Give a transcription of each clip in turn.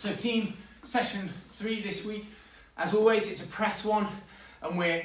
So team session 3 this week. As always, it's a press one, and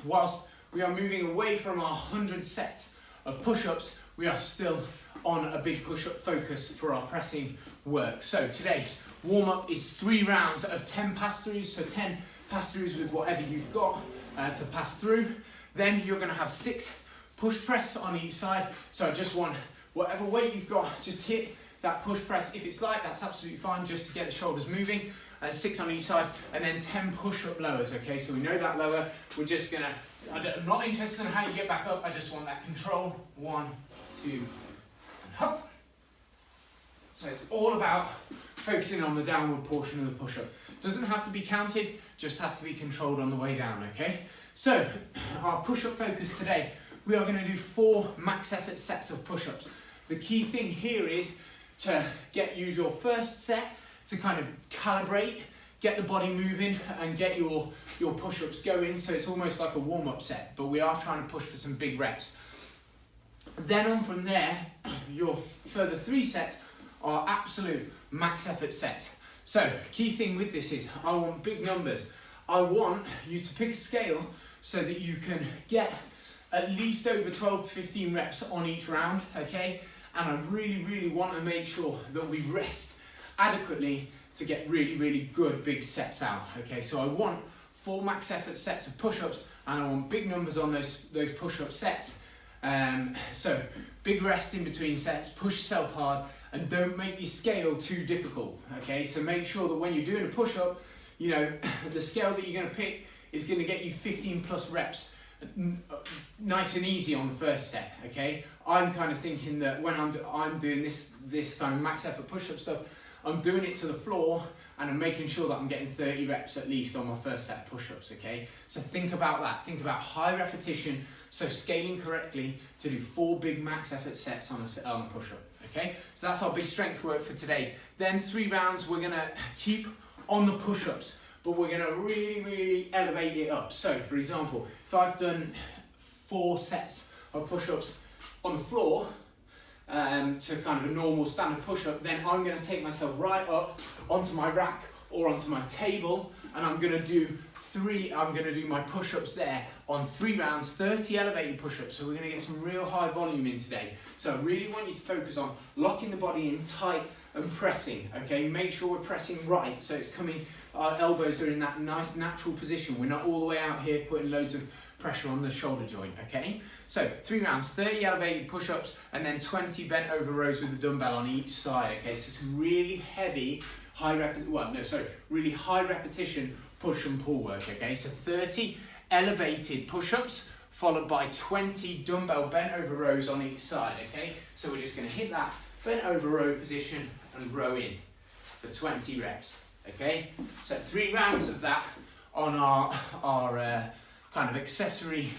whilst we are moving away from our 100 sets of push-ups, we are still on a big push-up focus for our pressing work. So today, warm-up is 3 rounds of 10 pass-throughs, so 10 pass-throughs with whatever you've got to pass through. Then you're going to have 6 push press on each side. So I just want whatever weight you've got, just hit that push press. If it's light, that's absolutely fine, just to get the shoulders moving. 6 on each side, and then 10 push-up lowers, okay? So we know that lower, we're just gonna, I'm not interested in how you get back up, I just want that control. 1, 2, and hop. So it's all about focusing on the downward portion of the push-up. Doesn't have to be counted, just has to be controlled on the way down, okay? So, our push-up focus today, we are gonna do 4 max effort sets of push-ups. The key thing here is to use your first set to kind of calibrate, get the body moving and get your push-ups going. So it's almost like a warm-up set, but we are trying to push for some big reps. Then on from there, your further 3 sets are absolute max effort sets. So key thing with this is I want big numbers. I want you to pick a scale so that you can get at least over 12 to 15 reps on each round, okay? And I really, really want to make sure that we rest adequately to get really, really good big sets out, okay? So I want 4 max effort sets of push-ups, and I want big numbers on those push-up sets. So big rest in between sets, push yourself hard, and don't make your scale too difficult, okay? So make sure that when you're doing a push-up, you know, the scale that you're going to pick is going to get you 15 plus reps nice and easy on the first set, okay? I'm kind of thinking that when I'm doing this kind of max effort push-up stuff, I'm doing it to the floor and I'm making sure that I'm getting 30 reps at least on my first set of push-ups, okay? So think about that, think about high repetition, so scaling correctly to do 4 big max effort sets on a push-up, okay? So that's our big strength work for today. Then 3 rounds, we're gonna keep on the push-ups, but we're gonna really, really elevate it up. So for example, if I've done 4 sets of push-ups on the floor, to kind of a normal standard push-up, then I'm going to take myself right up onto my rack or onto my table, and I'm going to do my push-ups there on 3 rounds, 30 elevated push-ups. So we're going to get some real high volume in today. So I really want you to focus on locking the body in tight and pressing, okay? Make sure we're pressing right, so it's coming, our elbows are in that nice natural position. We're not all the way out here putting loads of pressure on the shoulder joint, okay? So 3 rounds, 30 elevated push-ups, and then 20 bent over rows with the dumbbell on each side, okay? So some really heavy, really high repetition push and pull work, okay? So 30 elevated push-ups, followed by 20 dumbbell bent over rows on each side, okay? So we're just gonna hit that bent over row position and row in for 20 reps, okay? So 3 rounds of that on our kind of accessory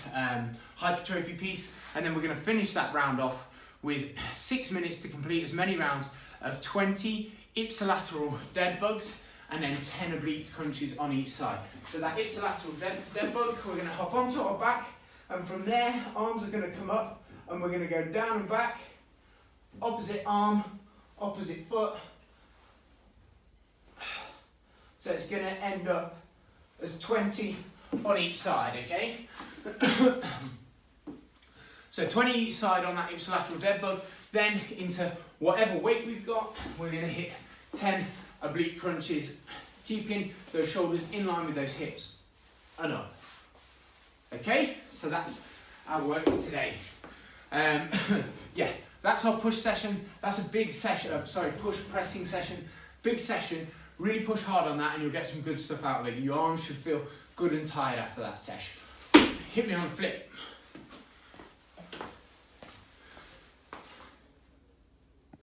hypertrophy piece, and then we're going to finish that round off with 6 minutes to complete as many rounds of 20 ipsilateral deadbugs and then 10 oblique crunches on each side. So that ipsilateral deadbug, we're going to hop onto our back, and from there arms are going to come up and we're going to go down and back, opposite arm, opposite foot. So it's going to end up as 20 on each side, okay? So 20 each side on that ipsilateral deadbug, then into whatever weight we've got, we're going to hit 10 oblique crunches, keeping those shoulders in line with those hips and up. Okay, so that's our work for today. Yeah, that's our push session. That's a big session, push pressing session, big session. Really push hard on that and you'll get some good stuff out of it. Your arms should feel good and tired after that session. Hit me on the flip.